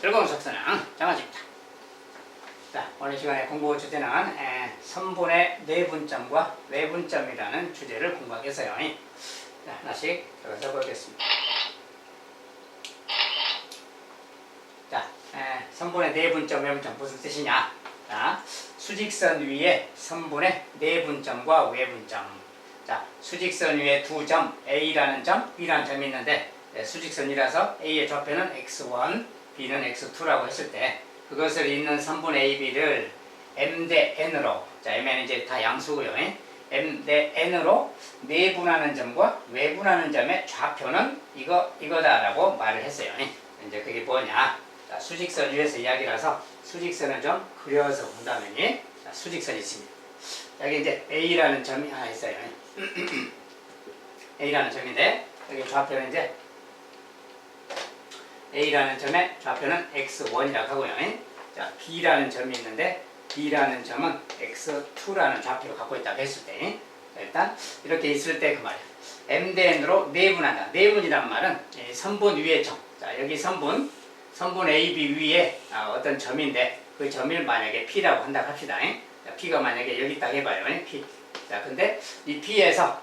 즐거운 속사는 장아지입니다. 자, 오늘 시간에 공부 주제는 선분의 내분점과 외분점이라는 주제를 공부하겠어요. 자, 하나씩 들어서 보겠습니다. 자, 선분의 내분점, 외분점 무슨 뜻이냐? 자, 수직선 위에 선분의 내분점과 외분점. 자, 수직선 위에 두 점, A라는 점, B라는 점이 있는데 수직선이라서 A의 좌표는 x1, B는 x2라고 했을 때 그것을 잇는 선분 AB를 M 대 N으로, 자, M은 이제 다 양수고요. M 대 N으로 내분하는 점과 외분하는 점의 좌표는 이거다라고 말을 했어요. 이제 그게 뭐냐? 자, 수직선 위에서 이야기라서 수직선을 좀 그려서 본다면, 자, 수직선이 있습니다. 여기 이제 A라는 점이 하나 있어요. A라는 점인데 여기 좌표는 이제 A라는 점의 좌표는 x1이라고 하고요. 자, B라는 점이 있는데 B라는 점은 x2라는 좌표를 갖고 있다고 했을 때, 일단 이렇게 있을 때 그 말이에요. M 대 N으로 내분한다. 내분이란 말은 선분 위의 점. 자, 여기 선분 AB 위에 어떤 점인데 그 점을 만약에 P라고 한다고 합시다. 자, P가 만약에 여기 딱 해봐요. P. 자, 근데 이 P에서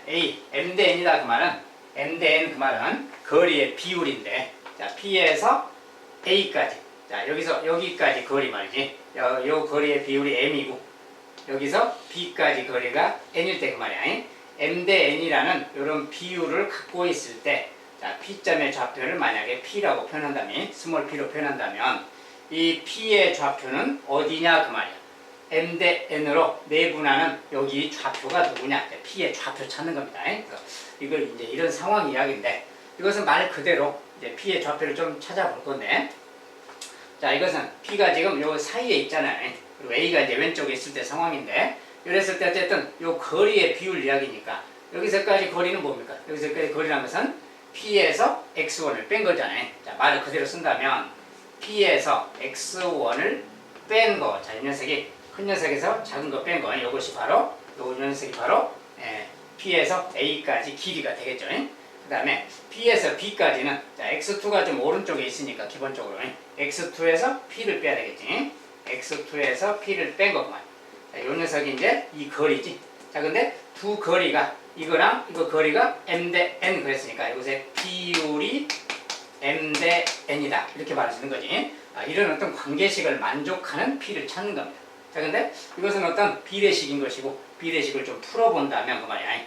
M 대 N이다 그 말은 M 대 N 그 말은 거리의 비율인데, 자, P에서 A까지, 자, 여기까지 거리 말이지. 요 거리의 비율이 M이고 여기서 B까지 거리가 N일 때 그 말이야. M 대 N이라는 이런 비율을 갖고 있을 때, 자, P점의 좌표를 만약에 P라고 표현한다면, 스몰 P로 표현한다면 이 P의 좌표는 어디냐 그 말이야. M 대 N으로 내분하는 여기 좌표가 누구냐? P의 좌표 찾는 겁니다. 그래서 이걸 이제 이런 상황 이야기인데, 이것은 말 그대로 이제 P의 좌표를 좀 찾아볼 건데, 자, 이것은 P가 지금 요 사이에 있잖아요. 그리고 A가 이제 왼쪽에 있을 때 상황인데, 이랬을 때 어쨌든 요 거리의 비율 이야기니까 여기서까지 거리는 뭡니까? 여기서까지 거리라는 것은 P에서 X1을 뺀 거잖아요. 자, 말을 그대로 쓴다면 P에서 X1을 뺀 거. 자, 이 녀석이 큰 녀석에서 작은 거 뺀 거. 이것이 바로 요 녀석이 바로 P에서 A까지 길이가 되겠죠. 그 다음에 P에서 B까지는, 자, X2가 좀 오른쪽에 있으니까 기본적으로 X2에서 P를 빼야 되겠지. X2에서 P를 뺀 거구만. 자, 요 녀석이 이제 이 거리지. 자, 근데 두 거리가 이거랑 이거 거리가 M 대 N 그랬으니까 이것의 비율이 M 대 N이다. 이렇게 말할 수 있는 거지. 이런 어떤 관계식을 만족하는 P를 찾는 겁니다. 자, 근데 이것은 어떤 비례식인 것이고, 비례식을 좀 풀어본다면 그 말이야.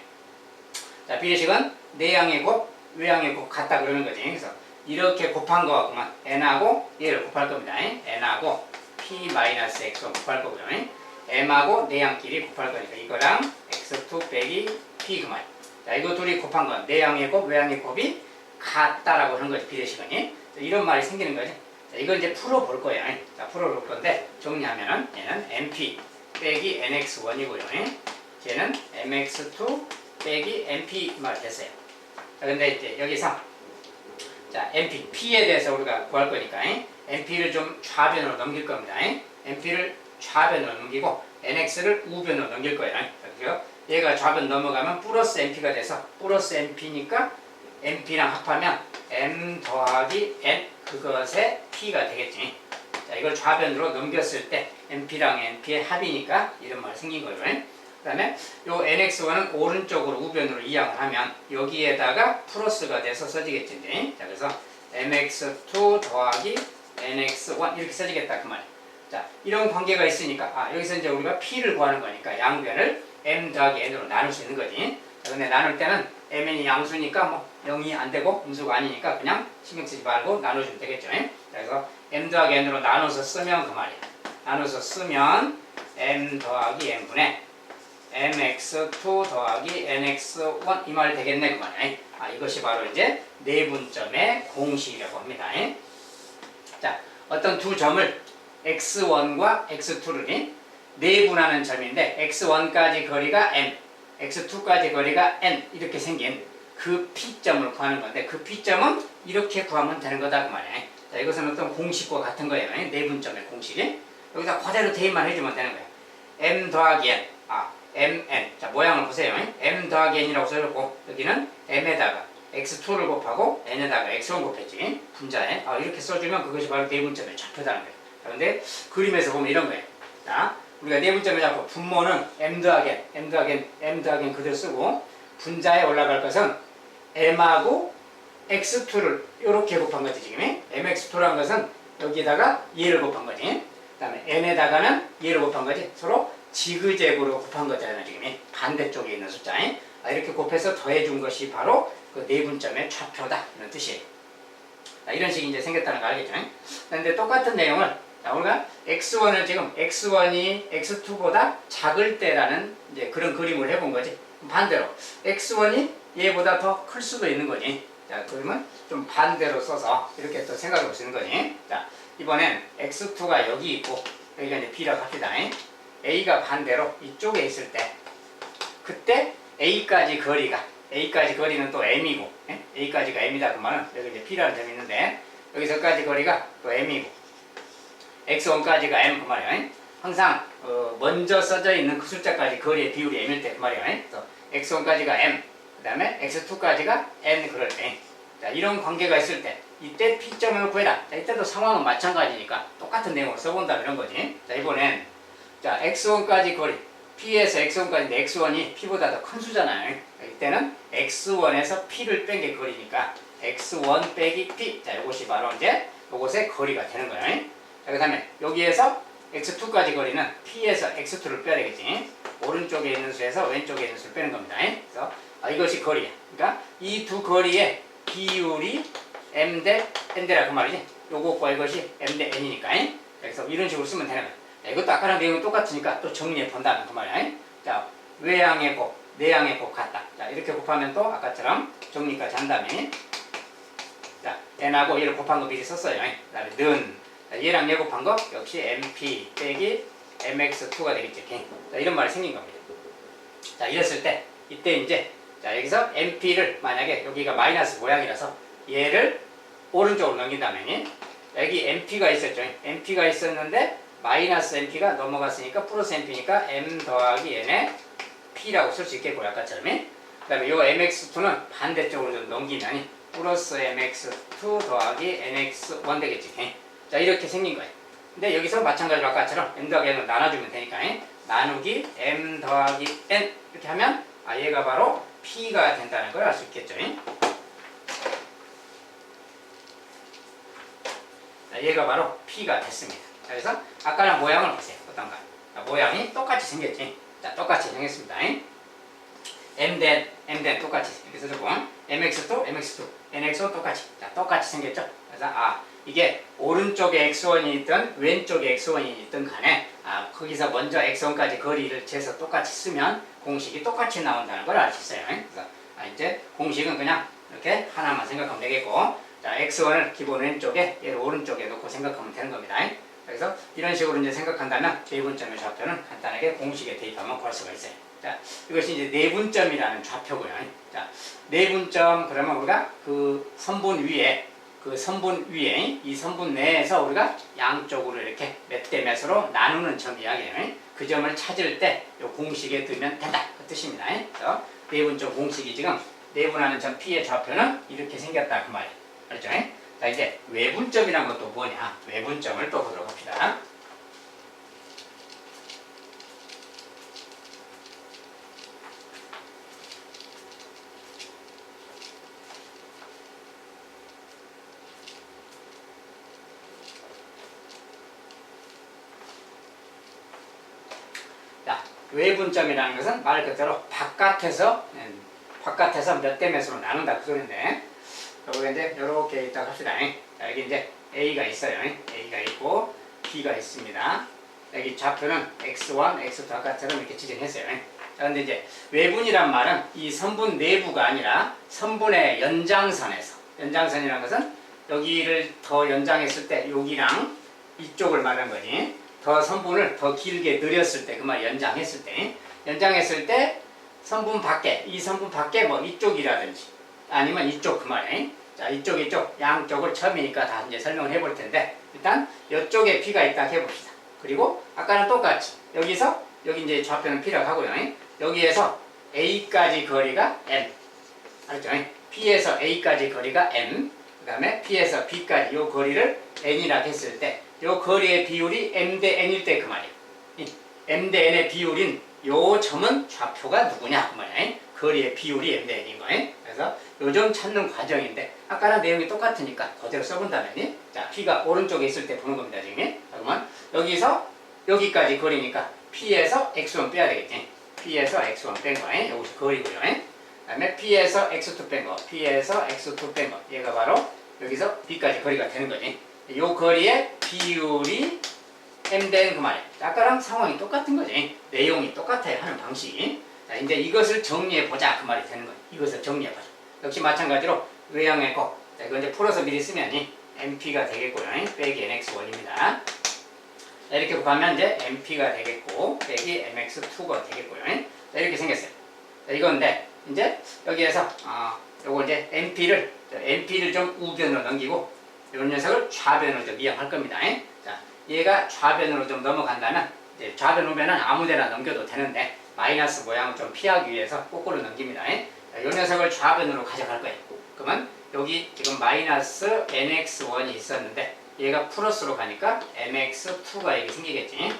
자, 비례식은 내양의 곱, 외양의 곱 같다 그러는 거지. 그래서 이렇게 곱한 거 같구만. N하고 얘를 곱할 겁니다. N하고 P-X1 곱할 거고요. M하고 내양끼리 곱할 거니까 이거랑 X2 빼기 P 그 말. 자, 이거 둘이 곱한 건 내양의 곱, 외양의 곱이 같다라고 하는 거지, 비례식은. 이런 말이 생기는 거지. 자, 이걸 이제 풀어볼 거예요. 자, 풀어볼 건데 정리하면은 얘는 MP 빼기 NX1이고요. 쟤는 MX2 빼기 MP 말 됐어요. 자, 근데 이제 여기서 자, MP, P에 대해서 우리가 구할 거니까 MP를 좀 좌변으로 넘길 겁니다. MP를 좌변으로 넘기고 NX를 우변으로 넘길 거예요. 그렇죠? 얘가 좌변 넘어가면 플러스 MP가 돼서 플러스 MP니까 MP랑 합하면 M 더하기 N 그것의 P가 되겠지. 자, 이걸 좌변으로 넘겼을 때 MP랑 NP의 합이니까 이런 말이 생긴 거예요. 그 다음에 요 NX1은 오른쪽으로 우변으로 이항을 하면 여기에다가 플러스가 돼서 써지겠지. 자, 그래서 MX2 더하기 NX1 이렇게 써지겠다 그 말이야. 자, 이런 관계가 있으니까 여기서 이제 우리가 P를 구하는 거니까 양변을 M 더하기 N으로 나눌 수 있는 거지. 자, 근데 나눌 때는 MN이 양수니까 뭐 0이 안 되고 음수가 아니니까 그냥 신경 쓰지 말고 나눠주면 되겠죠. 자, 그래서 M 더하기 N으로 나눠서 쓰면 그 말이야. 나눠서 쓰면 M 더하기 N분의 MX2 더하기 NX1 이 말이 되겠네 그 말이야. 이것이 바로 이제 내분점의 공식이라고 합니다. 자, 어떤 두 점을 X1과 X2를 내분하는 점인데 X1까지 거리가 M, X2까지 거리가 N 이렇게 생긴 그 P점을 구하는 건데 그 P점은 이렇게 구하면 되는 거다 그 말이야. 자, 이것은 어떤 공식과 같은 거예요. 내분점의 공식이. 여기다 그대로 대입만 해주면 되는 거예요. M 더하기 N, MN. 자, 모양을 보세요. M 더하기 N이라고 써놓고 여기는 M에다가 x2를 곱하고 n에다가 x1 곱했지. 분자에. 이렇게 써주면 그것이 바로 내분점의 좌표다는 거예요. 그런데 그림에서 보면 이런 거예요. 자, 우리가 내분점의 좌표 분모는 m 더하기 n 그대로 쓰고 분자에 올라갈 것은 m하고 x2를 이렇게 곱한 거지 지금. mx2라는 것은 여기다가 얘를 곱한 거지. 그 다음에 n에다가는 얘를 곱한 거지. 서로 지그재그로 곱한 거잖아요 지금. 반대쪽에 있는 숫자. 이렇게 곱해서 더해준 것이 바로 그 내분점의 좌표다 이런 뜻이에요. 이런 식이 이제 생겼다는 거 알겠죠? 그런데 똑같은 내용을 우리가 x1을 지금 x1이 x2보다 작을 때라는 이제 그런 그림을 해본 거지. 반대로 x1이 얘보다 더 클 수도 있는 거지. 자, 그러면 좀 반대로 써서 이렇게 또 생각해 볼 수 있는 거지. 자, 이번엔 x2가 여기 있고 여기가 이제 b라고 합시다. a가 반대로 이쪽에 있을 때 그때 a까지 거리는 또 m이고 a까지가 m이다 그 말은 여기 이제 b라는 점이 있는데 여기서까지 거리가 또 m이고 x1까지가 m 그 말이야. 항상 먼저 써져 있는 그 숫자까지 거리의 비율이 m일 때 그 말이야. 그래서 x1까지가 m 그 다음에 x2까지가 n 그럴 때. 자, 이런 관계가 있을 때 이때 p점을 구해라. 자, 이때도 상황은 마찬가지니까 똑같은 내용을 써본다 이런 거지. 자, 이번엔 자 x1까지 거리 p에서 x1까지인데 x1이 p보다 더 큰 수잖아요. 이때는 x1에서 p를 뺀 게 거리니까 x1 빼기 p. 자, 이것이 바로 이제 이것의 거리가 되는 거예요. 자, 그 다음에 여기에서 x2까지 거리는 p에서 x2를 빼야 되겠지. 오른쪽에 있는 수에서 왼쪽에 있는 수를 빼는 겁니다. 그래서 이것이 거리야. 그러니까 이 두 거리의 비율이 m 대 n 대라 그 말이지. 요것과 이것이 m 대 n이니까. 그래서 이런 식으로 쓰면 되는 거야. 이것도 아까랑 내용이 똑같으니까 또 정리해 본다는 그 말이야. 자, 외양의 곱, 내양의 곱 같다. 자, 이렇게 곱하면 또 아까처럼 정리까지 한 다음에 자, n하고 얘를 곱한 거 미리 썼어요. 그 다음에 는 얘랑 얘 곱한 거 역시 mp 빼기 mx2가 되겠지. 자, 이런 말이 생긴 겁니다. 자, 이랬을 때 이때 이제 자, 여기서 mp를 만약에 여기가 마이너스 모양이라서 얘를 오른쪽으로 넘긴다면 여기 mp가 있었죠. mp가 있었는데 마이너스 mp가 넘어갔으니까 플러스 mp니까 m 더하기 n의 p라고 쓸 수 있겠고요. 아까처럼. 그 다음에 이 mx2는 반대쪽으로 좀 넘기면 플러스 mx2 더하기 nx1 되겠지. 자, 이렇게 생긴 거예요. 근데 여기서 마찬가지로 아까처럼 m 더하기 n을 나눠주면 되니까 나누기 m 더하기 n 이렇게 하면 얘가 바로 p가 된다는 걸 알 수 있겠죠. 자, 얘가 바로 p가 됐습니다. 자, 그래서 아까랑 모양을 보세요. 어떤가? 자, 모양이 똑같이 생겼지. 자, 똑같이 생겼습니다. m 대 똑같이 이렇게 써주고 mx2, mx2, nx1 똑같이. 자, 똑같이 생겼죠. 그래서 이게 오른쪽에 x1이 있든 왼쪽에 x1이 있든 간에 거기서 먼저 x1까지 거리를 재서 똑같이 쓰면 공식이 똑같이 나온다는 걸 알 수 있어요. 그래서 이제 공식은 그냥 이렇게 하나만 생각하면 되겠고, 자, x1을 기본 왼쪽에 얘를 오른쪽에 놓고 생각하면 되는 겁니다. 그래서 이런 식으로 이제 생각한다면 내분점의 좌표는 간단하게 공식에 대입하면 구할 수가 있어요. 자, 이것이 이제 내분점이라는 좌표고요. 자, 내분점 그러면 우리가 그 선분 위에 이 선분 내에서 우리가 양쪽으로 이렇게 몇 대 몇으로 나누는 점 이야기예요. 그 점을 찾을 때 이 공식에 두면 된다 그 뜻입니다. 그래서 내분점 공식이 지금 내분하는 점 P의 좌표는 이렇게 생겼다 그 말이에요. 알죠? 자, 이제 외분점이란 것도 뭐냐? 외분점을 또 보도록 합시다. 외분점이라는 것은 말 그대로 바깥에서 몇 대 몇으로 나눈다 그 소리인데, 여기 이제 이렇게 있다 합시다. 자, 여기 이제 A가 있어요. A가 있고 B가 있습니다. 여기 좌표는 x1, x2 아까처럼 이렇게 지정했어요. 자, 근데 이제 외분이란 말은 이 선분 내부가 아니라 선분의 연장선이라는 것은 여기를 더 연장했을 때 여기랑 이쪽을 말하는 거지. 더 선분을 더 길게 늘렸을 때, 그 말 연장했을 때 선분 밖에, 이 선분 밖에 뭐 이쪽이라든지 아니면 이쪽 그 말이에요. 자, 이쪽 양쪽을 처음이니까 다 이제 설명을 해볼 텐데, 일단 이쪽에 P가 있다 해봅시다. 그리고 아까는 똑같이 여기서 여기 이제 좌표는 P라고 하고요. 여기에서 A까지 거리가 N. 알죠? P에서 A까지 거리가 M, 그 다음에 P에서 B까지 요 거리를 N이라 했을 때 요 거리의 비율이 M 대 N일 때 그 말이에요. M 대 N의 비율인 요 점은 좌표가 누구냐 그 말이에요. 거리의 비율이 M 대 N인 거예요. 그래서 요 점 찾는 과정인데 아까랑 내용이 똑같으니까 그대로 써본다면 자 P가 오른쪽에 있을 때 보는 겁니다. 지금. 그러면 여기서 여기까지 거리니까 P에서 X1 빼야 되겠지. P에서 X1 뺀 거예요. 이것이 거리고요. 그 다음에 P에서 X2 뺀 거, P에서 X2 뺀 거. 얘가 바로 여기서 B까지 거리가 되는 거지. 요 거리의 비율이 M 대 N 그 말이에요. 아까랑 상황이 똑같은 거지. 내용이 똑같아요. 하는 방식이. 자, 이제 이것을 정리해보자. 그 말이 되는 거예요. 이것을 정리해보자. 역시 마찬가지로 외양의 거. 자, 이거 이제 풀어서 미리 쓰면 MP가 되겠고요. 빼기 NX1입니다. 이렇게 곱하면 이제 MP가 되겠고, 빼기 MX2가 되겠고요. 자, 이렇게 생겼어요. 자, 이건데, 이제 여기에서, 요거 이제 MP를 좀 우변으로 넘기고, 이 녀석을 좌변으로 좀 이용할 겁니다. 자, 얘가 좌변으로 좀 넘어간다면, 이제 좌변 우변은 아무 데나 넘겨도 되는데, 마이너스 모양을 좀 피하기 위해서 거꾸로 넘깁니다. 자, 이 녀석을 좌변으로 가져갈 거예요. 그러면 여기 지금 마이너스 NX1이 있었는데, 얘가 플러스로 가니까 MX2가 이렇게 생기겠지.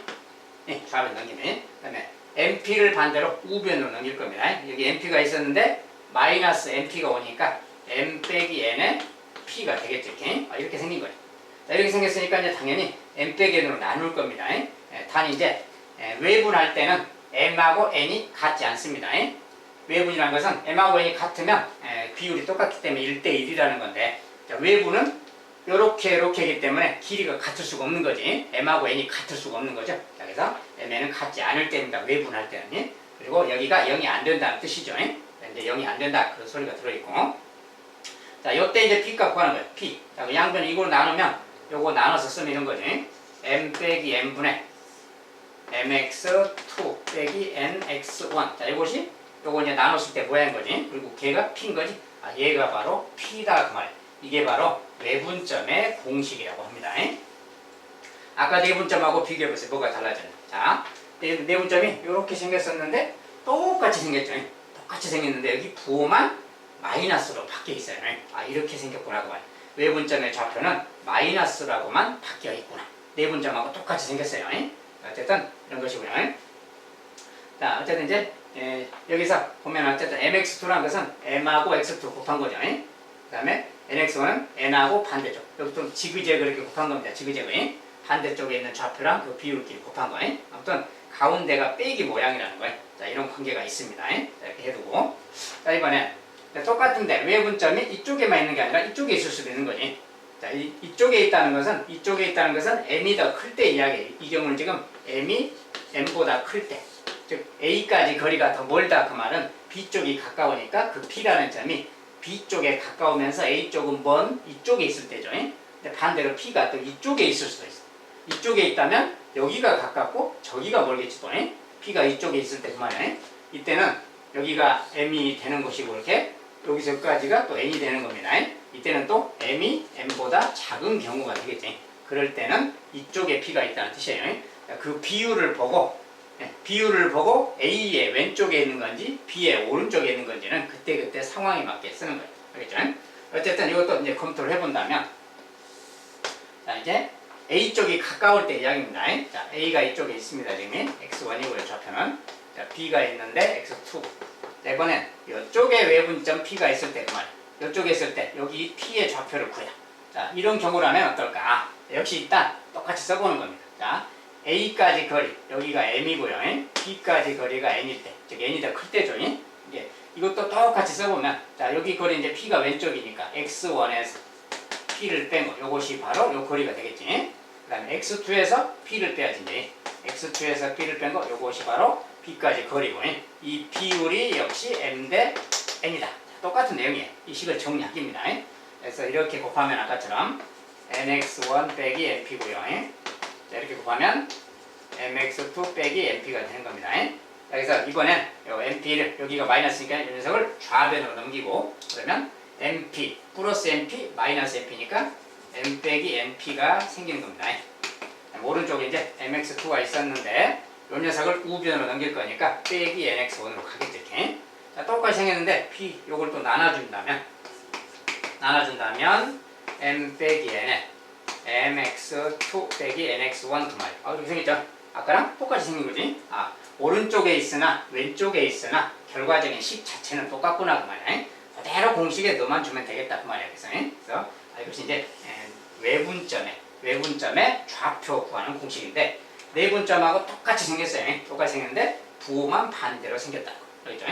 좌변 넘기면. 그 다음에 MP를 반대로 우변으로 넘길 겁니다. 여기 MP가 있었는데, 마이너스 MP가 오니까 M 빼기 N의 P가 되겠죠. 이렇게 생긴 거예요. 자, 이렇게 생겼으니까 이제 당연히 M 빼기 N으로 나눌 겁니다. 단 이제 외분할 때는 M하고 N이 같지 않습니다. 외분이라는 것은 M하고 N이 같으면 비율이 똑같기 때문에 1대1이라는 건데, 자, 외분은 이렇게이기 때문에 길이가 같을 수가 없는 거지. M하고 N이 같을 수가 없는 거죠. 자, 그래서 M은 같지 않을 때입니다. 외분할 때는. 그리고 여기가 0이 안 된다는 뜻이죠. 이제 0이 안 된다. 그런 소리가 들어있고. 자, 요때 이제 P값 구하는 거예요. P. 자, 그 양변 이걸 나누면 요거 나눠서 쓰면 이런 거지. M 빼기 N분의 MX2 빼기 NX1. 자, 이것이 요거 이제 나눴을 때 모양인 거지. 그리고 걔가 P인 거지. 얘가 바로 P다. 그 말이에요. 이게 바로 외분점의 공식이라고 합니다. 아까 내분점하고 비교해보세요. 뭐가 달라졌나. 자, 내분점이 이렇게 생겼었는데 똑같이 생겼죠. 똑같이 생겼는데 여기 부호만 마이너스로 바뀌어 있어요. 이렇게 생겼구나. 그 말. 외분점의 좌표는 마이너스라고만 바뀌어 있구나. 내분점하고 똑같이 생겼어요. 어쨌든 이런 것이고요. 자, 어쨌든 이제 여기서 보면 어쨌든 MX2라는 것은 M하고 X2 곱한 거죠. 그 다음에 NX1은 N하고 반대쪽. 여기 좀 지그재그 이렇게 곱한 겁니다. 지그재그. 반대쪽에 있는 좌표랑 그 비율끼리 곱한 거예요. 아무튼 가운데가 빼기 모양이라는 거예요. 자, 이런 관계가 있습니다. 자, 이렇게 해두고. 자, 이번엔 똑같은데 외분점이 이쪽에만 있는 게 아니라 이쪽에 있을 수도 있는 거지. 자, 이쪽에 있다는 것은 M이 더 클 때 이야기예요. 이 경우는 지금 M이 M보다 클 때. 즉 A까지 거리가 더 멀다. 그 말은 B쪽이 가까우니까 그 P라는 점이 B쪽에 가까우면서 A쪽은 먼 이쪽에 있을 때죠. 근데 반대로 P가 또 이쪽에 있을 수도 있어. 이쪽에 있다면 여기가 가깝고 저기가 멀겠지도. P가 이쪽에 있을 때 그 말이에요. 이때는 여기가 M이 되는 것이고 이렇게 여기서 여기까지가 또 N이 되는 겁니다. 이때는 또 M이 M보다 작은 경우가 되겠지. 그럴 때는 이쪽에 P가 있다는 뜻이에요. 그 비율을 보고 A의 왼쪽에 있는 건지 B의 오른쪽에 있는 건지는 그때그때 상황에 맞게 쓰는 거예요. 알겠죠? 어쨌든 이것도 이제 검토를 해본다면, 자, 이제 A쪽이 가까울 때 이야기입니다. 자, A가 이쪽에 있습니다. 지금 X1이고요. 좌표는. 자, B가 있는데 X2. 자, 이번엔 이쪽에 외분점 P가 있을 때 그 말이에요. 이쪽에 있을 때 여기 P의 좌표를 구해라. 자, 이런 경우라면 어떨까? 역시 일단 똑같이 써보는 겁니다. 자, A까지 거리, 여기가 M이고요. B까지 거리가 N일 때, 즉 N이 더 클 때죠. 이제 이것도 똑같이 써보면, 자, 여기 거리 이제 P가 왼쪽이니까 X1에서 P를 뺀 거, 요것이 바로 요 거리가 되겠지. 그 다음에 X2에서 P를 빼야지. 이제 X2에서 P를 뺀 거, 요것이 바로 B까지 거리고, 이 비율이 역시 M 대 N이다. 똑같은 내용이에요. 이 식을 정리하기입니다. 그래서 이렇게 곱하면 아까처럼 NX1 빼기 NP고요. 자, 이렇게 곱하면 MX2 빼기 MP가 되는 겁니다. 자, 그래서 이번엔 요 MP를 여기가 마이너스니까 이 녀석을 좌변으로 넘기고, 그러면 MP 플러스 MP 마이너스 MP니까 M 빼기 NP가 생기는 겁니다. 오른쪽에 이제 MX2가 있었는데 이 녀석을 우변으로 넘길 거니까 빼기 NX1으로 가겠죠. 이렇게. 자, 똑같이 생겼는데 P 요걸 또 나눠준다면, 나눠준다면 m 빼기 n에 mx2 빼기 nx1 그 말이야. 이렇게 생겼죠? 아까랑 똑같이 생긴 거지? 오른쪽에 있으나 왼쪽에 있으나 결과적인 식 자체는 똑같구나 그 말이야. 그대로 공식에 넣어만 주면 되겠다 그 말이야. 그래서 이것이 이제 외분점의 좌표 구하는 공식인데 내분점하고 똑같이 생겼어요. 똑같이 생겼는데 부호만 반대로 생겼다. 그렇죠?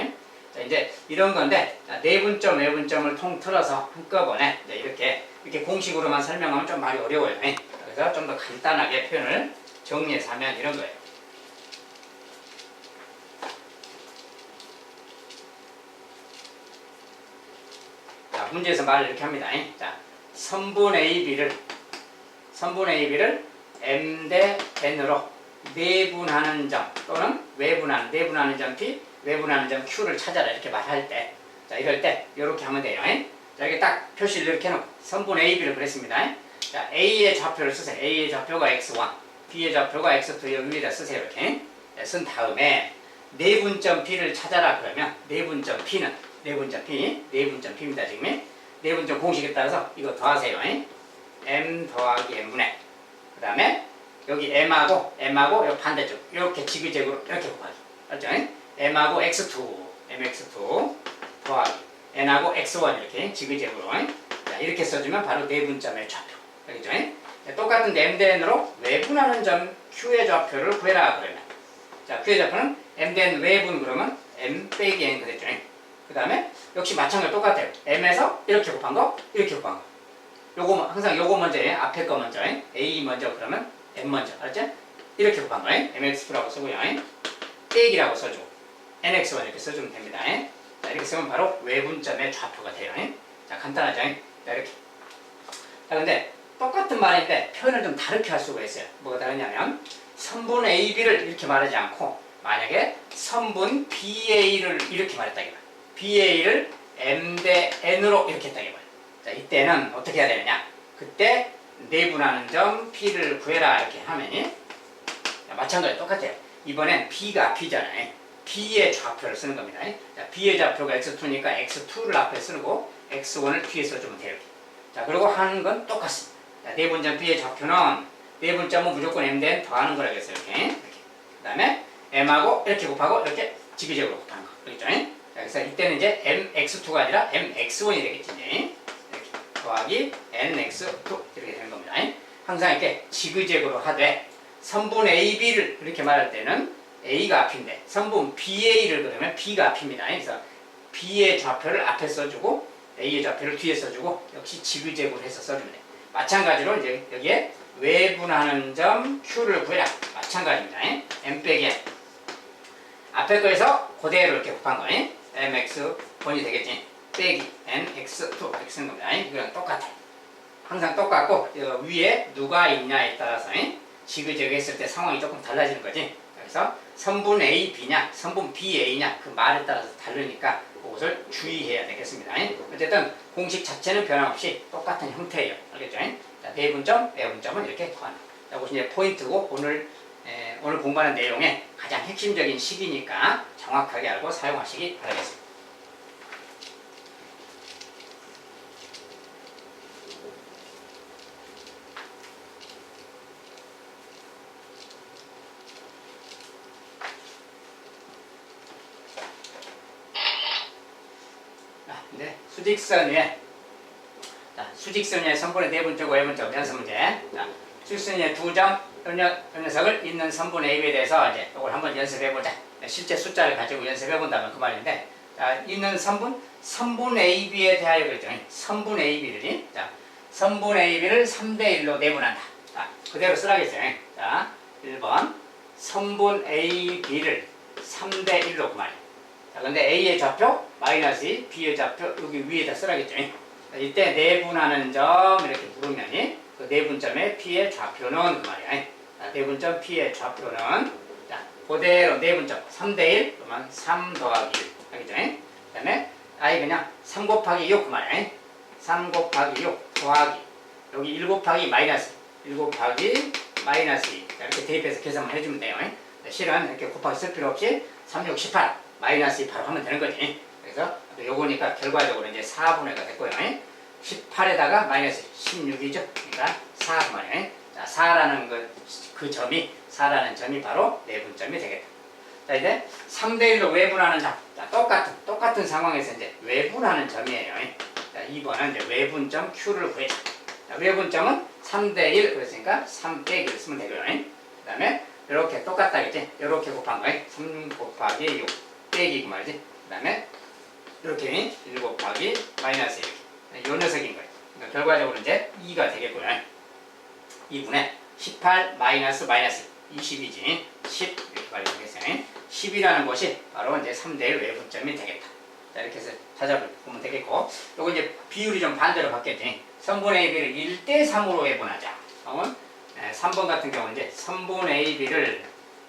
자, 이제 이런 건데 내분점, 외분점을 통틀어서 한꺼번에 이제 이렇게 공식으로만 설명하면 좀 말이 어려워요. 그래서 좀 더 간단하게 표현을 정리해서 하면 이런 거예요. 자, 문제에서 말을 이렇게 합니다. 자, 선분 AB를 M 대 N으로 내분하는 점 또는 내분하는 점 P, 외분하는 점 Q를 찾아라 이렇게 말할 때, 자, 이럴 때 이렇게 하면 돼요. 자, 이렇게 딱 표시를 이렇게 해놓고 선분 AB를 그랬습니다. 자, A의 좌표를 쓰세요. A의 좌표가 X1, B의 좌표가 X2 여기 위에다 쓰세요. 이렇게 쓴 다음에 내분점 P를 찾아라 그러면 내분점 P입니다. 지금 내분점 공식에 따라서 이거 더하세요. M 더하기 M분의 그 다음에 여기 M하고 요 반대쪽 이렇게 지그재그로 이렇게 곱하기. 알죠? M하고 MX2 더하기 N하고 X1 이렇게 지그재그로 이렇게 써주면 바로 내분점의 좌표. 알겠죠? 똑같은 M 대 N으로 외분하는 점 Q의 좌표를 구해라 그러면, 자, Q의 좌표는 M 대 N 외분 그러면 M 빼기 N 그랬죠? 그 다음에 역시 마찬가지로 똑같아요. M에서 이렇게 곱한 거, 이렇게 곱한 거. 항상 요거 먼저예요. 앞에 거 먼저. A 먼저 그러면 M 먼저. 알았죠? 이렇게 곱한 거. MX2라고 쓰고요. 빼기라고 써주고 NX1 이렇게 써주면 됩니다. 자, 이렇게 쓰면 바로 외분점의 좌표가 돼요. 자, 간단하죠? 자, 이렇게. 자, 근데 똑같은 말인데 표현을 좀 다르게 할 수가 있어요. 뭐가 다르냐면 선분 AB를 이렇게 말하지 않고 만약에 선분 BA를 이렇게 말했다 이거야. BA를 M 대 N으로 이렇게 했다 이거야. 자, 이때는 어떻게 해야 되느냐? 그때 내분하는 점 P를 구해라 이렇게 하면, 마찬가지로 똑같아요. 이번엔 B가 P잖아요. B의 좌표를 쓰는 겁니다. 자, B의 좌표가 X2니까 X2를 앞에 쓰고 X1을 뒤에 써주면 돼요. 자, 그리고 하는 건 똑같습니다. 자, 내분점 B의 좌표는 내분점은 무조건 M 대 N 더하는 거라고 했어요. 이렇게. 그 다음에 M하고 이렇게 곱하고 이렇게 지그재그로 곱하는 거. 그렇죠? 자, 그래서 이때는 이제 MX2가 아니라 MX1이 되겠지. 이렇게 더하기 NX2 이렇게 되는 겁니다. 항상 이렇게 지그재그로 하되 선분 AB를 이렇게 말할 때는 A가 앞인데 선분 BA를 그러면 B가 앞입니다. 그래서 B의 좌표를 앞에 써주고 A의 좌표를 뒤에 써주고 역시 지그재그로 해서 써주면 돼요. 마찬가지로 이제 여기에 외분하는 점 Q를 구해라. 마찬가지입니다. M 빼기 N. 앞에 거에서 그대로 이렇게 곱한 거. MX1이 되겠지. 빼기 NX2 이렇게 쓰는 겁니다. 이거랑 똑같아요. 항상 똑같고 위에 누가 있냐에 따라서 지그재그 했을 때 상황이 조금 달라지는 거지. 그래서 선분 A, B냐, 선분 B, A냐 그 말에 따라서 다르니까 그것을 주의해야 되겠습니다. 어쨌든 공식 자체는 변함없이 똑같은 형태예요. 알겠죠? 자, 내분점, 외분점은 이렇게 구하는. 자, 그것이 이제 포인트고 오늘 공부하는 내용의 가장 핵심적인 식이니까 정확하게 알고 사용하시기 바라겠습니다. 수직선 위에 선분의 내분점, 외분점 연습 문제. 자, 수직선 위에 두 점, 요 녀석을 있는 선분 AB에 대해서 이제 이걸 한번 연습해보자. 실제 숫자를 가지고 연습해본다면 그 말인데, 자, 있는 선분 AB에 대하여 그랬죠. 선분 AB를, 자, 선분 AB를 3대1로 내분한다. 자, 그대로 쓰라겠어요. 자, 1번. 선분 AB를 3대1로 그 말이에요. 자, 근데 A의 좌표, 마이너스 2, B의 좌표, 여기 위에다 쓰라겠죠. 이때 내분하는 점, 이렇게 물으면, 그 내분점의 P의 좌표는 그 말이야. 자, 내분점 P의 좌표는, 자, 그대로 내분점 3대1, 그러면 3 더하기 1. 알겠죠? 그 다음에, 아예 그냥 3 곱하기 6 그 말이야. 3 곱하기 6 더하기, 여기 1 곱하기 마이너스, 1 곱하기 마이너스 2. 자, 이렇게 대입해서 계산만 해주면 돼요. 실은 이렇게 곱하기 쓸 필요 없이 3, 6, 18. 마이너스 2 바로 하면 되는 거지. 그래서 요거니까 결과적으로 이제 4분의가 됐고요. 18에다가 마이너스 16이죠. 그러니까 4 그 말이에요. 자, 4라는 그 점이 4라는 점이 바로 내분점이 되겠다. 자, 이제 3대1로 외분하는 점. 자, 똑같은 상황에서 이제 외분하는 점이에요. 자, 2번은 이제 외분점 Q를 구해자. 자, 외분점은 3대1 그랬으니까 3 빼기를 쓰면 되고요. 그 다음에 이렇게 똑같다겠지? 이렇게 곱한 거예요. 3 곱하기 6 빼기 그 말이지. 그 다음에 이렇게 1 곱하기 마이너스 1. 요 녀석인 거예요. 그러니까 결과적으로 이제 2가 되겠고요. 2분의 18 마이너스 20이지. 10 이렇게 발휘하겠어요. 10이라는 것이 바로 이제 3대1 외분점이 되겠다. 자, 이렇게 해서 찾아보면 되겠고, 요거 이제 비율이 좀 반대로 바뀌었지. 3분의 AB를 1대3으로 외분하자. 3번 같은 경우는 이제 3분의 AB를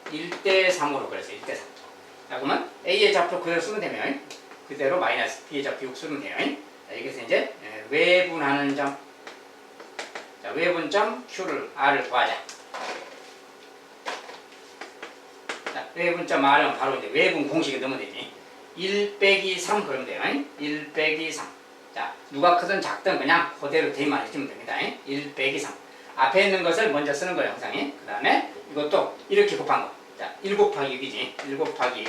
1대3으로 그랬어요. 1대3. 자, 그러면 A의 좌표 그대로 쓰면 되면, 그대로 마이너스 B의 좌표 6 쓰면 돼요. 자, 여기서 이제 외분하는 점. 자, 외분점 Q를 R을 구하자. 자, 외분점 R은 바로 이제 외분 공식에 넣으면 되지. 1 빼기 3 그러면 돼요. 1 빼기 3. 자, 누가 크든 작든 그냥 그대로 대입만 해주면 됩니다. 1 빼기 3. 앞에 있는 것을 먼저 쓰는 거예요, 항상. 그 다음에 이것도 이렇게 곱한 거. 자, 1 곱하기 6이지. 1 곱하기 6.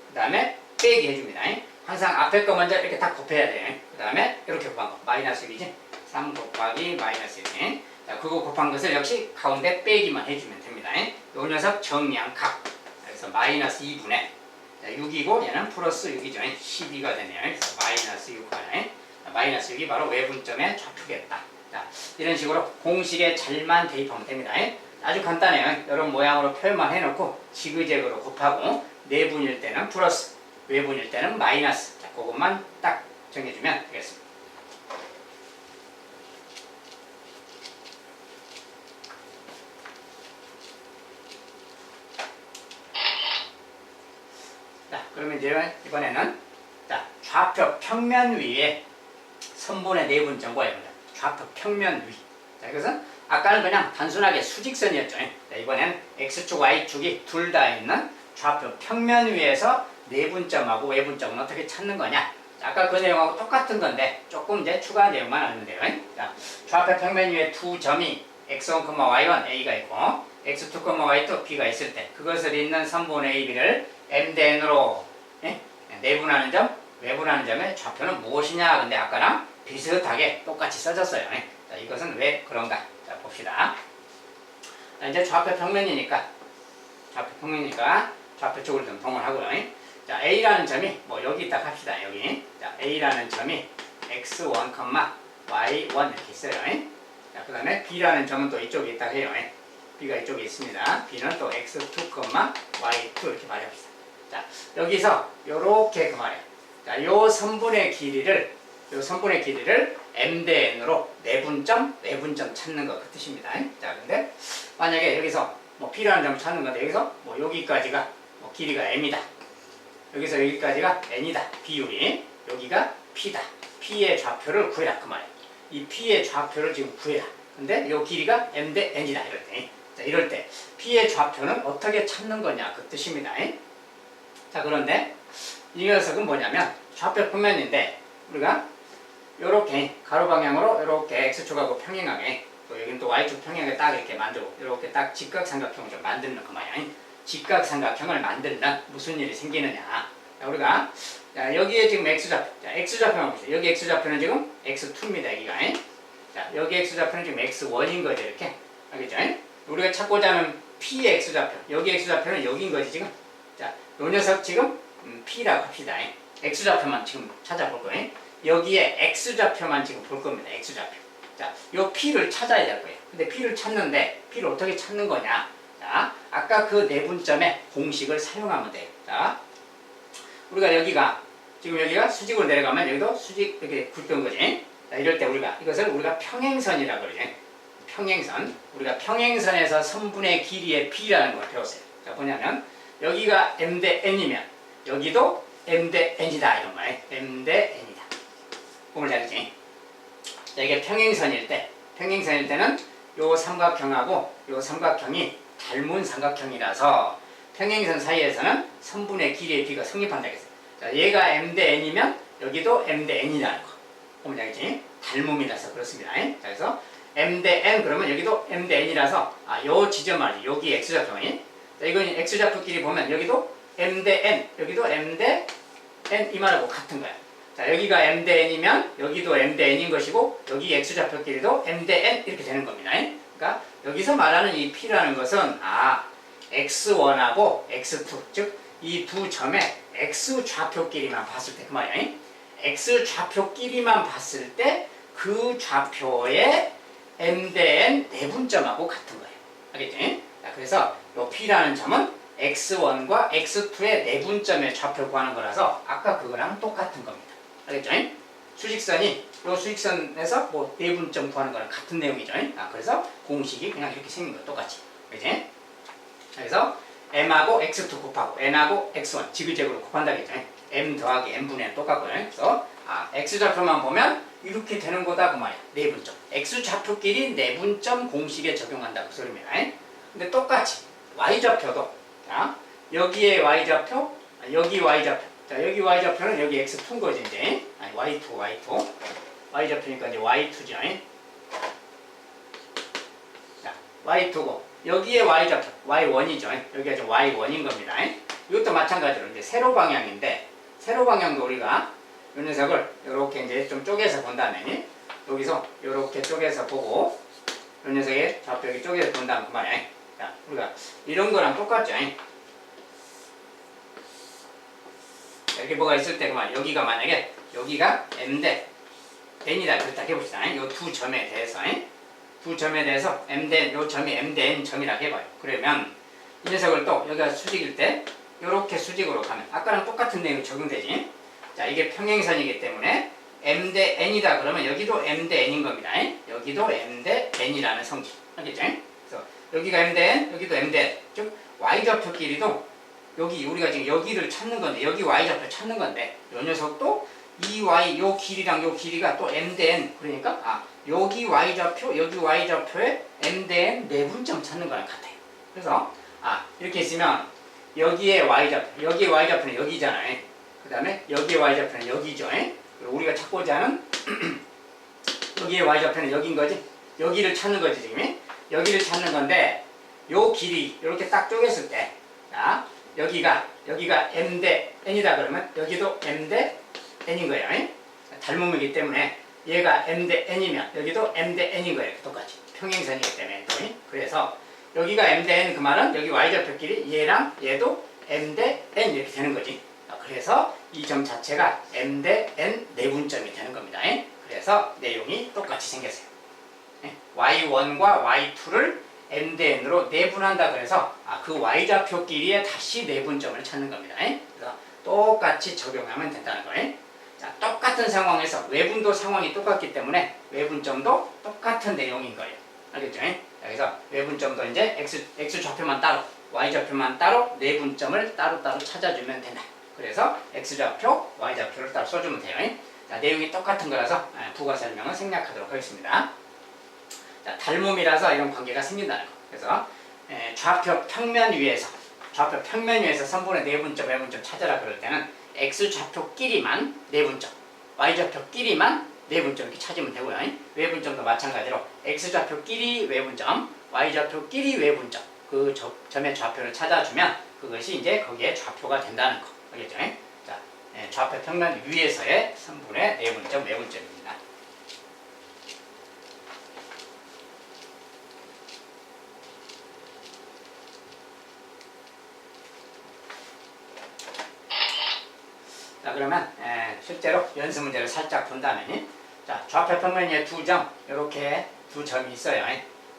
그 다음에 빼기 해줍니다. 항상 앞에 거 먼저 이렇게 다 곱해야 돼요. 그 다음에 이렇게 곱한 거. 마이너스 6이지. 3 곱하기 마이너스 1. 자, 그거 곱한 것을 역시 가운데 빼기만 해주면 됩니다. 이 녀석 정량각. 그래서 마이너스 2분의 6이고 얘는 플러스 6이죠. 12가 되네요. 그래서 마이너스 6가. 마이너스 6이 바로 외분점의 좌표겠다. 자, 이런 식으로 공식에 잘만 대입하면 됩니다. 아주 간단해요. 이런 모양으로 표현만 해놓고 지그재그로 곱하고 내분일 때는 플러스, 외분일 때는 마이너스. 자, 그것만 딱 정해주면 되겠습니다. 자, 그러면 이제 이번에는 자, 좌표 평면 위에 선분의 내분점과 좌표 평면 위. 자, 이것은 아까는 그냥 단순하게 수직선이었죠. 자, 이번엔 X축, Y축이 둘 다 있는 좌표 평면 위에서 내분점하고 외분점은 어떻게 찾는 거냐. 자, 아까 그 내용하고 똑같은 건데 조금 이제 추가 내용만 알면 돼요. 자, 좌표 평면 위에 두 점이 X1, Y1, A가 있고 X2, Y2, B가 있을 때 그것을 잇는 선분의 AB를 M 대 N으로 내분하는 점, 외분하는 점의 좌표는 무엇이냐. 근데 아까랑 비슷하게 똑같이 써졌어요. 자, 이것은 왜 그런가? 자, 봅시다. 자, 이제 좌표 평면이니까 좌표 쪽으로 좀 동원하고요. 자, A라는 점이 뭐 여기 있다 합시다. 여기. 자, A라는 점이 X1, Y1 이렇게 있어요. 자, 그 다음에 B라는 점은 또 이쪽에 있다 해요. B가 이쪽에 있습니다. B는 또 X2, Y2 이렇게 말해봅시다. 자, 여기서 요렇게 그 말이에요. 자, 요 선분의 길이를 M 대 N으로 내분점, 외분점 찾는 것 그 뜻입니다. 자, 근데 만약에 여기서 뭐 B라는 점 찾는 건데 여기서 뭐 여기까지가 뭐 길이가 M이다. 여기서 여기까지가 N이다. 비율이 여기가 P다. P의 좌표를 구해라 그 말이에요. 이 P의 좌표를 지금 구해라. 근데 요 길이가 M 대 N이다 이럴 때. 자, 이럴 때 P의 좌표는 어떻게 찾는 거냐 그 뜻입니다. 자, 그런데 이 녀석은 뭐냐면 좌표 평면인데 우리가 요렇게 가로 방향으로 요렇게 X축하고 평행하게 또 여기는 또 Y축 평행하게 딱 이렇게 만들고 이렇게 딱 직각삼각형을 좀 만드는 그 말이야. 직각삼각형을 만들면 무슨 일이 생기느냐. 자, 우리가 자, 여기에 지금 X좌표. 자, X좌표만 보세요. 여기 X좌표는 지금 X2입니다. 여기가. 자, 여기 X좌표는 지금 X1인 거죠. 이렇게. 알겠죠? 우리가 찾고자 하는 P의 X좌표. 여기 X좌표는 여기인 거지 지금. 자, 요 녀석 지금 P라고 합시다. X좌표만 지금 찾아볼 거예요. 여기에 X좌표만 지금 볼 겁니다. X좌표. 자, 요 P를 찾아야 될 거예요. 근데 P를 찾는데 P를 어떻게 찾는 거냐. 자, 아까 그 내분점의 공식을 사용하면 돼요. 자, 우리가 여기가 지금 여기가 수직으로 내려가면 여기도 수직 이렇게 굵던 거지. 자, 이럴 때 이것을 우리가 평행선이라고 그러죠. 평행선. 우리가 평행선에서 선분의 길이의 B라는 걸 배웠어요. 자, 뭐냐면 여기가 M 대 N이면 여기도 M 대 N이다 이런 말이에요. M 대 N이다. 꿈을 잘 알지? 자, 이게 평행선일 때는 요 삼각형하고 요 삼각형이 닮은 삼각형이라서 평행선 사이에서는 선분의 길이의 B가 성립한다 했어요. 자, 얘가 M 대 N이면 여기도 M 대 N이라는 거. 꿈을 잘 알지? 닮음이라서 그렇습니다. 자, 그래서 m 대 n 그러면 여기도 m 대 n이라서 요 지점 말이죠. 여기 x좌표. 자, 이건 x좌표끼리 보면 여기도 m 대 n, 여기도 m 대 n 이 말하고 같은 거야. 자, 여기가 m 대 n이면 여기도 m 대 n인 것이고 여기 x좌표끼리도 m 대 n 이렇게 되는 겁니다. 그러니까 여기서 말하는 이 p라는 것은 x1하고 x2, 즉 이 두 점의 x좌표끼리만 봤을 때 그 말이야. x좌표끼리만 봤을 때 그 좌표의 m 대 n 내분점하고 같은 거예요. 알겠지? 자, 그래서 이 p라는 점은 x1과 x2의 내분점의 좌표 구하는 거라서 아까 그거랑 똑같은 겁니다. 알겠죠? 수직선이 이 수직선에서 뭐 내분점 구하는 거랑 같은 내용이죠. 그래서 공식이 그냥 이렇게 생긴 거 똑같이. 그렇지? 그래서 m하고 x2 곱하고 n하고 x1 지그재그로 곱한다 그랬죠. m 더하기 n분의 n 똑같고요. 그래서 x좌표만 보면 이렇게 되는 거다 그 말이야. 내분점. x좌표끼리 내분점 공식에 적용한다고 그 소리입니다. 근데 똑같이 y좌표도 여기에 y좌표, 여기 y좌표. 자, 여기 y좌표는 여기 x2인 거지 이제. y2. y좌표니까 이제 y2죠. 자, y2고 여기에 y좌표, y1이죠. 여기가 이제 y1인 겁니다. 이것도 마찬가지로 이제 세로 방향인데 세로 방향도 우리가 이 녀석을 이렇게 이제 좀 쪼개서 본다면 여기서 이렇게 쪼개서 보고 이 녀석의 좌표 여기 쪼개서 본다면 그 말이야. 자, 우리가 이런 거랑 똑같죠. 이렇게 뭐가 있을 때 그만 여기가 만약에 여기가 m 대 n이다 그렇다 해봅시다. 이 두 점에 대해서 두 점에 대해서 m 대 요 점이 m 대 n 점이라 해봐요. 그러면 이 녀석을 또 여기가 수직일 때 이렇게 수직으로 가면 아까랑 똑같은 내용이 적용되지. 자, 이게 평행선이기 때문에 m 대 n이다 그러면 여기도 m 대 n인 겁니다. 여기도 m 대 n이라는 성질. 알겠죠? 그래서 여기가 m 대 n, 여기도 m 대 n. 즉 y좌표끼리도 여기 우리가 지금 여기를 찾는 건데 여기 y좌표 찾는 건데 이 녀석도 이 y 요 길이랑 요 길이가 또 m 대 n 그러니까 여기 y좌표 여기 y좌표에 m 대 n 내분점 찾는 거랑 같아요. 그래서 이렇게 있으면 여기에 y좌표 여기에 y좌표는 여기잖아요. 그 다음에 여기에 y좌표는 여기죠. 그리고 우리가 찾고자 하는 여기에 y좌표는 여긴 거지. 여기를 찾는 거지 지금. 여기를 찾는 건데 요 길이 이렇게 딱 쪼갰을 때 여기가 m 대 n이다 그러면 여기도 m 대 n인 거예요. 닮음이기 때문에 얘가 m 대 n이면 여기도 m 대 n인 거예요. 똑같이 평행선이기 때문에. 그래서 여기가 m 대 n 그 말은 여기 y좌표끼리 얘랑 얘도 m 대 n 이렇게 되는 거지. 그래서 이 점 자체가 m 대 n 내분점이 되는 겁니다. 그래서 내용이 똑같이 생겼어요. y1과 y2를 m 대 n으로 내분한다 그래서 그 y좌표끼리에 다시 내분점을 찾는 겁니다. 그래서 똑같이 적용하면 된다는 거예요. 자, 똑같은 상황에서 외분도 상황이 똑같기 때문에 외분점도 똑같은 내용인 거예요. 알겠죠? 그래서 외분점도 이제 x좌표만 따로 y좌표만 따로 내분점을 따로따로 찾아주면 된다. 그래서 x좌표, y좌표를 따로 써주면 돼요. 자, 내용이 똑같은 거라서 부가 설명은 생략하도록 하겠습니다. 자, 닮음이라서 이런 관계가 생긴다는 거. 그래서 좌표 평면 위에서 선분의 내분점, 외분점 찾아라 그럴 때는 x좌표끼리만 내분점, y좌표끼리만 내분점 이렇게 찾으면 되고요. 외분점도 마찬가지로 x좌표끼리 외분점, y좌표끼리 외분점 그 점의 좌표를 찾아주면 그것이 이제 거기에 좌표가 된다는 거. 알겠죠? 자, 좌표 평면 위에서의 선분의 내분점, 외분점입니다. 자, 그러면 실제로 연습 문제를 살짝 본다면 자, 좌표 평면 위에 두 점, 이렇게 두 점이 있어요.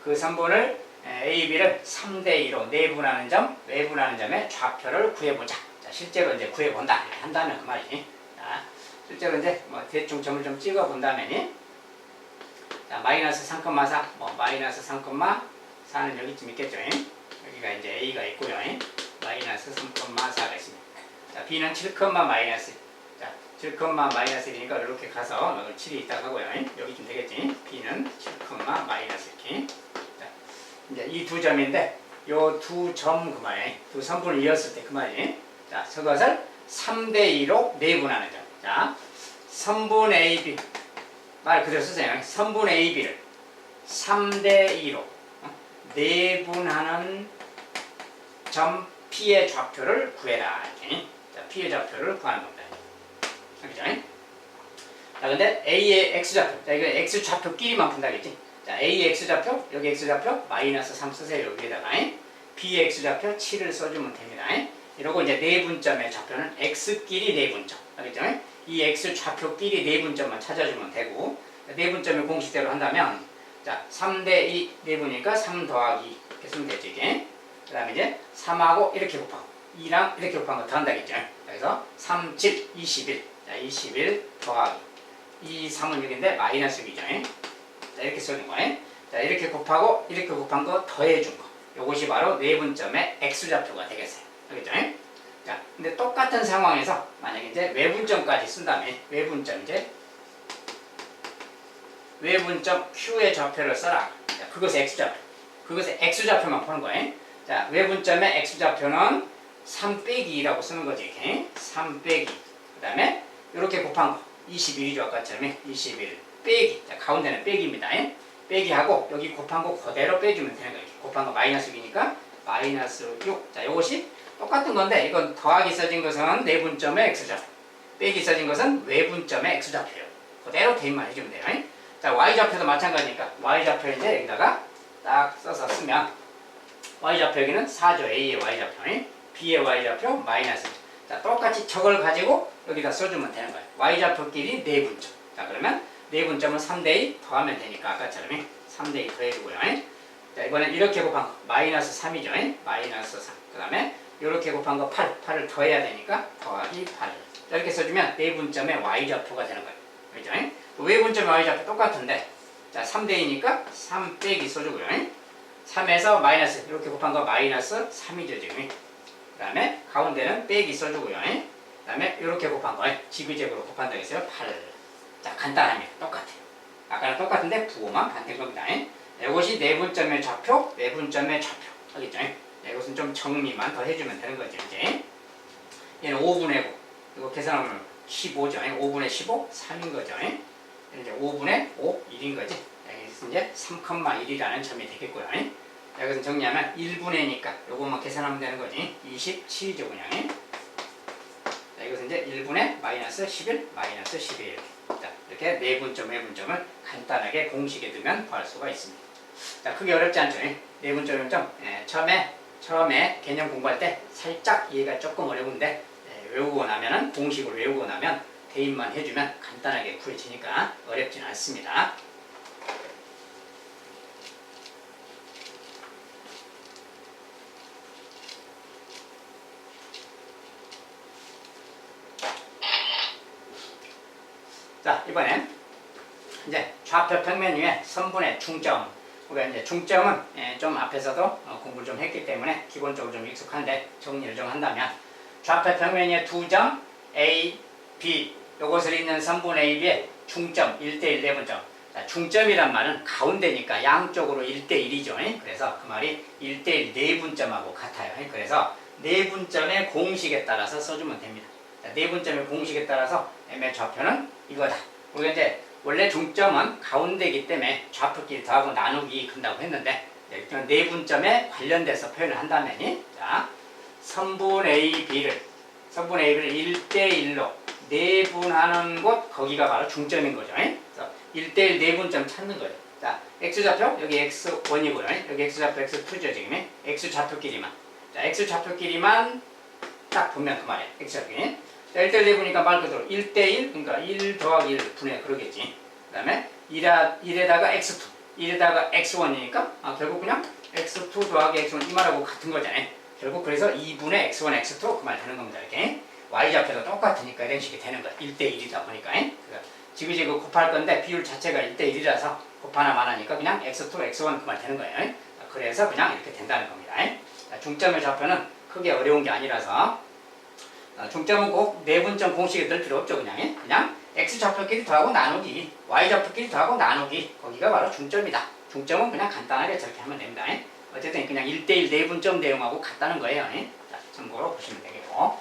그 선분을 A, B를 3대2로 내분하는 점, 외분하는 점의 좌표를 구해보자. 자, 실제로 이제 구해본다. 이렇게 한다면 그 말이지. 자, 실제로 이제 뭐 대충 점을 좀 찍어본다면 자, 마이너스 3,4, 마이너스 3,4는 여기쯤 있겠죠. 여기가 이제 A가 있고요. 마이너스 3,4가 있습니다. 자, B는 7, 마이너스. 자, 7, 마이너스1이니까 이렇게 가서 7이 있다고 하고요. 여기쯤 되겠지. B는 7, 마이너스 이렇게. 자, 이제 이 두 점인데, 요 두 점 그 말이에요. 두 선분을 이었을 때 그 말이에요. 자, 저것을 3대2로 내분하는 점. 자, 선분 AB. 말 그대로 쓰세요. 선분의 AB를 3대2로 내분하는 점 P의 좌표를 구해라. 이렇게. 자, P의 좌표를 구하는 겁니다. 그죠? 자, 근데 A의 X좌표. 자, 이거 X좌표끼리만 푼다겠지? 자, A의 X좌표, 여기 X좌표, 마이너스 3 쓰세요. 여기에다가. B의 X좌표 7을 써주면 됩니다. 이러고 이제 내분점의 좌표는 X끼리 내분점. 알겠죠? 이 X좌표끼리 내분점만 찾아주면 되고, 내분점의 공식대로 한다면, 자, 3대2 내분이니까 3 더하기 이렇게 쓰면 되죠, 이게. 그 다음에 이제 3하고 이렇게 곱하고, 2랑 이렇게 곱한 거 더한다겠죠. 그래서 3, 7, 21. 자, 21 더하기. 2, 3은 6인데 마이너스 6이죠. 자, 이렇게 써준 거예요. 자, 이렇게 곱하고 이렇게 곱한 거 더해준 거. 요것이 바로 내분점의 X좌표가 되겠어요. 알겠죠? 자, 근데 똑같은 상황에서 만약에 이제 외분점까지 쓴다면 외분점 이제 외분점 Q의 좌표를 써라. 자, 그것의 X좌표. 그것의 X좌표만 푸는 거예요. 자, 외분점의 X좌표는 3 빼기 2라고 쓰는 거지. 이렇게. 3 빼기. 그 다음에 이렇게 곱한 거. 21이죠. 아까처럼 21 빼기. 자, 가운데는 빼기입니다. 빼기하고 여기 곱한 거 그대로 빼주면 되는 거예요. 곱한 거 마이너스 6이니까 마이너스 6. 자, 이것이 똑같은 건데 이건 더하기 써진 것은 내분점의 X좌표. 빼기 써진 것은 외분점의 X좌표예요. 그대로 대입만 해주면 돼요. 자, Y좌표도 마찬가지니까 Y좌표 이제 여기다가 딱 써서 쓰면 Y좌표 여기는 4죠. A의 Y좌표. B의 Y좌표 마이너스. 자, 똑같이 저걸 가지고 여기다 써주면 되는 거예요. Y좌표끼리 내분점. 자, 그러면 내분점은 3대2 더하면 되니까 아까처럼 3대2 더해주고요. 자, 이번엔 이렇게 곱한 거 마이너스 3이죠. 마이너스 3. 그 다음에 이렇게 곱한 거 8. 8을 더해야 되니까 더하기 8. 이렇게 써주면 내분점의 Y좌표가 되는 거예요. 그렇죠? 외분점의 Y좌표 똑같은데 자, 3대2니까 3 빼기 써주고요. 3에서 마이너스 이렇게 곱한 거 마이너스 3이죠 지금. 그 다음에 가운데는 빼기 써주고요. 그 다음에 이렇게 곱한 거 지그재그로 곱한다고 했어요. 8. 자, 간단합니다. 똑같아요. 아까랑 똑같은데 부호만 반대인 겁니다. 이것이 내분점의 좌표, 외분점의 좌표. 알겠죠? 이것은 좀 정리만 더 해주면 되는 거죠. 이제 얘는 5분의 9. 이거 계산하면 15죠. 5분의 15, 3인 거죠. 이제 5분의 5, 1인 거지. 여기서 이제 3,1이라는 점이 되겠고요. 여기서 정리하면 1분의니까 요것만 계산하면 되는 거지. 27이죠, 그냥. 자, 이것은 이제 1분의 마이너스 11, 마이너스 11. 자, 이렇게 내분점, 외분점을 간단하게 공식에 두면 구할 수가 있습니다. 자, 크게 어렵지 않죠? 내분점, 외분점. 처음에 개념 공부할 때 살짝 이해가 조금 어려운데 외우고 나면은 공식을 외우고 나면 대입만 해주면 간단하게 구해지니까 어렵진 않습니다. 자, 이번엔 이제 좌표 평면 위에 선분의 중점. 우리가 이제 중점은 좀 앞에서도 공부를 좀 했기 때문에 기본적으로 좀 익숙한데 정리를 좀 한다면 좌표 평면 위에 두 점 A, B 요것을 있는 선분 A, B의 중점 1대1 내분점. 자, 중점이란 말은 가운데니까 양쪽으로 1대1이죠. 그래서 그 말이 1대1 내분점하고 같아요. 그래서 내분점의 공식에 따라서 써주면 됩니다. 자, 내분점의 공식에 따라서 M의 좌표는 이거다. 우리가 이제 원래 중점은 가운데이기 때문에 좌표끼리 더하고 나누기 근다고 했는데 내분점에 관련돼서 표현을 한다면 자, 선분 A, B를 1대1로 내분하는 곳 거기가 바로 중점인 거죠. 그래서 1대1 내분점 찾는 거예요. 자, X좌표 여기 X1이고요. 여기 X좌표 X2죠 지금. X좌표끼리만. 자, X좌표끼리만 딱 보면 그 말이에요. X좌표끼리. 1대1 내보니까 말 그대로 1대1, 그러니까 1 더하기 1 분해 그러겠지. 그 다음에 1에다가 x2, 1에다가 x1이니까 결국 그냥 x2 더하기 x1 이 말하고 같은 거잖아요. 결국 그래서 2분의 x1, x2 그 말 되는 겁니다. 이렇게 y좌표도 똑같으니까 이런 식이 되는 거야. 1대1이다 보니까. 지그재그 곱할 건데 비율 자체가 1대1이라서 곱하나 마나니까 그냥 x2, x1 그 말 되는 거예요. 그래서 그냥 이렇게 된다는 겁니다. 중점의 좌표는 크게 어려운 게 아니라서 중점은 꼭 내분점 공식에 넣을 필요 없죠. 그냥 x좌표끼리 더하고 나누기, y좌표끼리 더하고 나누기 거기가 바로 중점이다. 중점은 그냥 간단하게 저렇게 하면 됩니다. 어쨌든 그냥 1대1 내분점 내용하고 같다는 거예요. 자, 참고로 보시면 되겠고.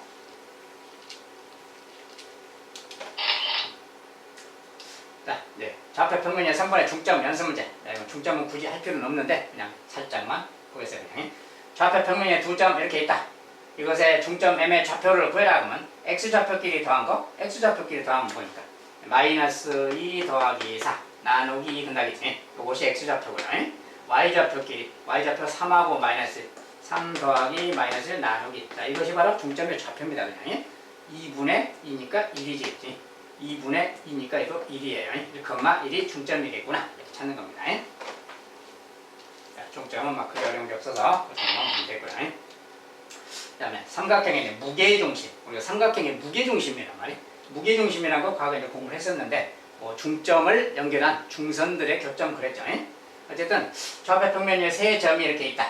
자, 네. 좌표 평면의 3분의 중점 연습 문제. 중점은 굳이 할 필요는 없는데 그냥 살짝만 보겠어요. 그냥. 좌표 평면의 두 점 이렇게 있다. 이것의 중점 M의 좌표를 구해라 하면 X좌표끼리 더한 거, X좌표끼리 더하면 보니까 마이너스 2 더하기 4 나누기 2 끝나겠지. 이것이 X좌표고요. Y좌표끼리, Y좌표 3하고 마이너스 3 더하기 마이너스 1 나누기. 자, 이것이 바로 중점의 좌표입니다. 그냥 2분의 2니까 1이지. 2분의 2니까 이거 1이에요. 1,1이 중점이겠구나. 이렇게 찾는 겁니다. 자, 중점은 막 크게 어려운 게 없어서 그 정도만 보면 되고요. 그 다음에 삼각형의 무게중심. 우리가 삼각형의 무게중심이란 말이에요. 무게중심이라는 거 과거에 공부를 했었는데 중점을 연결한 중선들의 교점 그랬죠. 어쨌든 좌표 평면에 세 점이 이렇게 있다.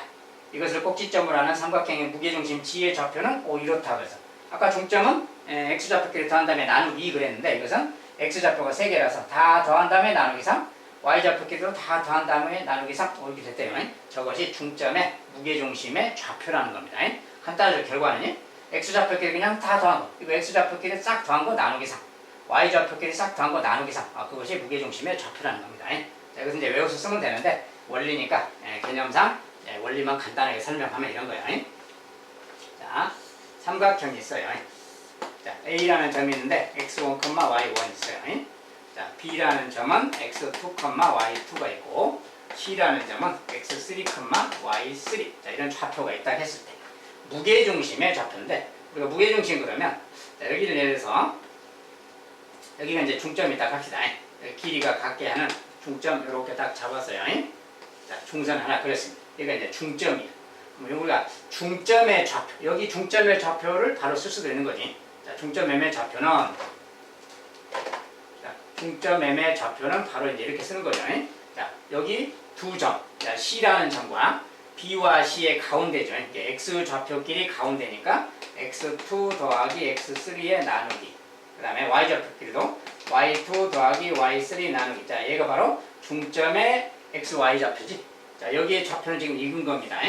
이것을 꼭지점으로 하는 삼각형의 무게중심 G의 좌표는 이렇다. 그래서 아까 중점은 X좌표끼리 더한 다음에 나누기 2 그랬는데 이것은 X좌표가 3개라서 다 더한 다음에 나누기 3 Y좌표끼리도 다 더한 다음에 나누기 3 이렇게 됐대요. 저것이 중점의 무게중심의 좌표라는 겁니다. 간단하죠. 결과는 X좌표끼리 그냥 다 더한 거, 이거 X좌표끼리 싹 더한 거 나누기 3 Y좌표끼리 싹 더한 거 나누기 3 그것이 무게중심의 좌표라는 겁니다. 자, 이것은 이제 외워서 쓰면 되는데 원리니까 개념상 원리만 간단하게 설명하면 이런 거예요. 자, 삼각형이 있어요. 자, A라는 점이 있는데 x1, y1 있어요. 자, B라는 점은 x2, y2가 있고 C라는 점은 x3, y3. 자, 이런 좌표가 있다 했을 때 무게중심의 좌표인데 우리가 무게중심 그러면 자, 여기를 예를 들어서 여기가 이제 중점이 딱 합시다. 길이가 같게 하는 중점 이렇게 딱 잡았어요. 자, 중선 하나 그렸습니다. 여기가 이제 중점이에요. 그럼 우리가 중점의 좌표, 여기 중점의 좌표를 바로 쓸 수도 있는 거지. 자, 중점 M의 좌표는 자, 중점 M의 좌표는 바로 이제 이렇게 쓰는 거죠. 자, 여기 두 점, 자, C라는 점과 B와 C의 가운데죠. X 좌표끼리 가운데니까 x2 더하기 x3의 나누기. 그 다음에 Y 좌표끼리도 y2 더하기 y3 나누기. 자, 얘가 바로 중점의 xy 좌표지. 자, 여기에 좌표는 지금 익은 겁니다.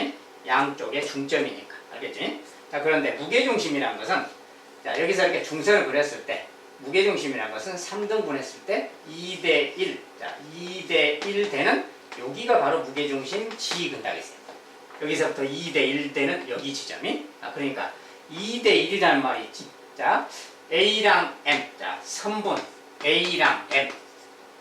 양쪽의 중점이니까. 알겠지? 자, 그런데 무게중심이라는 것은 자, 여기서 이렇게 중선을 그렸을 때 무게중심이라는 것은 3등분 했을 때 2대 1. 자, 2대 1 되는 여기가 바로 무게중심 G 근다겠어요. 여기서부터 2대 1 되는 여기 지점이 그러니까 2대 1이라는 말이 있지. 자, A랑 M. 자, 선분 A랑 M.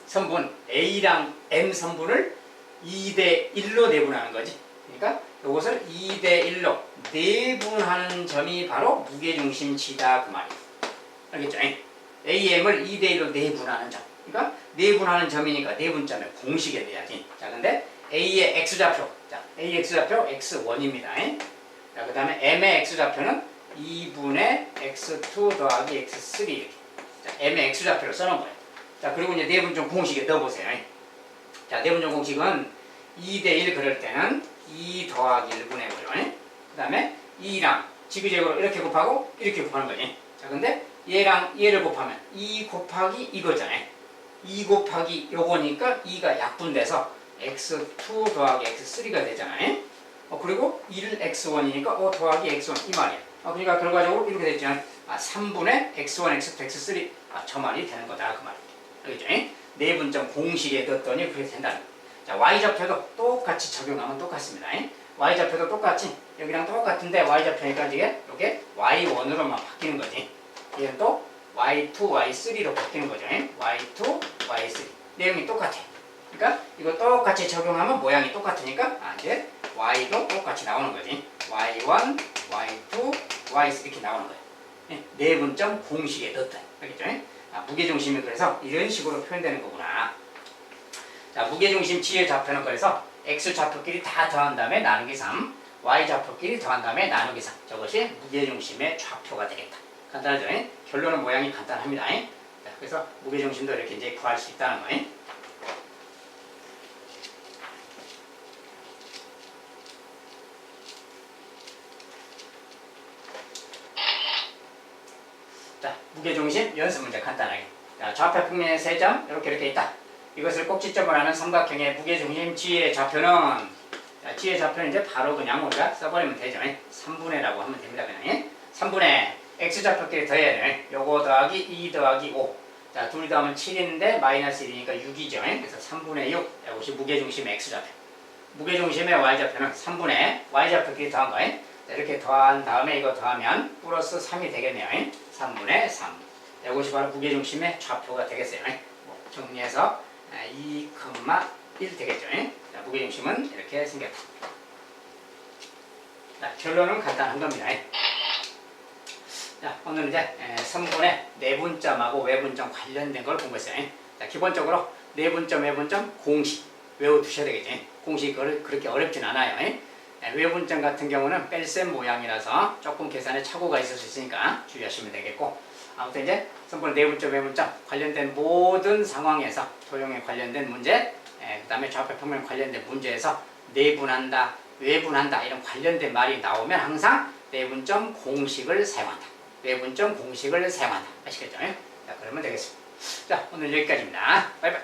선분 A랑 M 선분을 2대 1로 내분하는 거지. 그러니까 이것을 2대 1로 내분하는 점이 바로 무게중심 G다 그 말이에요. 알겠죠? AM을 2대 1로 내분하는 점. 그러니까 내분하는 점이니까 내분점의 공식에 대야지. 자, 근데 A의 X좌표. 자, A X좌표 X1입니다. 자, 그 다음에 M의 X좌표는 2분의 X2 더하기 X3 이렇게. 자, M의 X좌표를 써놓은 거예요. 자, 그리고 이제 내분점 공식에 넣어보세요. 자, 내분점 공식은 2대 1 그럴 때는 2 더하기 1분의 5요. 그 다음에 2랑 지그재그로 이렇게 곱하고 이렇게 곱하는 거지. 자, 근데 얘랑 얘를 곱하면 2 곱하기 이거잖아요. 2 곱하기 요거니까 2가 약분돼서 x2 더하기 x3가 되잖아요. 그리고 1 x1이니까 5 더하기 x1 이 말이야. 그러니까 결과적으로 이렇게 됐잖아요. 3분의 x1, x2, x3 저 말이 되는 거다 그 말이에요. 알겠죠? 내분점 공식에 넣었더니 그렇게 된다는 거예요. 자, y좌표도 똑같이 적용하면 똑같습니다. y좌표도 똑같이 여기랑 똑같은데 y좌표니까 이게 y1으로만 바뀌는 거지. 얘는 또 y2, y3로 바뀌는 거죠. y2, y3 내용이 똑같아. 그러니까 이거 똑같이 적용하면 모양이 똑같으니까 이제 y도 똑같이 나오는 거지. y1, y2, y3 이렇게 나오는 거예요. 내분점 공식에 넣었다. 알겠죠? 무게중심이 그래서 이런 식으로 표현되는 거구나. 자, 무게중심 G의 좌표는 그래서 X좌표끼리 다 더한 다음에 나누기 3 Y좌표끼리 더한 다음에 나누기 3 저것이 무게중심의 좌표가 되겠다. 간단하죠? 결론은 모양이 간단합니다. 자, 그래서 무게중심도 이렇게 이제 구할 수 있다는 거예요. 자, 무게중심 연습 문제 간단하게. 자, 좌표 평면의 세 점 이렇게 있다. 이것을 꼭지점으로 하는 삼각형의 무게중심 G의 좌표는 자, G의 좌표는 이제 바로 그냥 우리가 써버리면 되죠. 3분의라고 하면 됩니다. 그냥 3분의 X좌표끼리 더해야 돼. 요거 더하기 2 더하기 5 자, 둘 더하면 7인데 마이너스 1이니까 6이죠. 그래서 3분의 6. 이것이 무게중심의 x좌표. 무게중심의 y좌표는 3분의 y좌표끼리 더한 거. 자, 이렇게 더한 다음에 이거 더하면 플러스 3이 되겠네요. 3분의 3. 이것이 바로 무게중심의 좌표가 되겠어요. 정리해서 2,1 되겠죠. 자, 무게중심은 이렇게 생겼다. 자, 결론은 간단한 겁니다. 자, 오늘 이제 선분의 내분점하고 외분점 관련된 걸 공부했어요. 자, 기본적으로 내분점, 외분점 공식 외워두셔야 되겠죠. 공식이 그렇게 어렵진 않아요. 외분점 같은 경우는 뺄셈 모양이라서 조금 계산에 착오가 있을 수 있으니까 주의하시면 되겠고, 아무튼 이제 선분의 내분점, 외분점 관련된 모든 상황에서 도형에 관련된 문제, 그 다음에 좌표 평면 관련된 문제에서 내분한다, 외분한다 이런 관련된 말이 나오면 항상 내분점 공식을 사용한다. 외분점 공식을 사용한다. 아시겠죠? 자, 그러면 되겠습니다. 자, 오늘 여기까지입니다. 바이바이.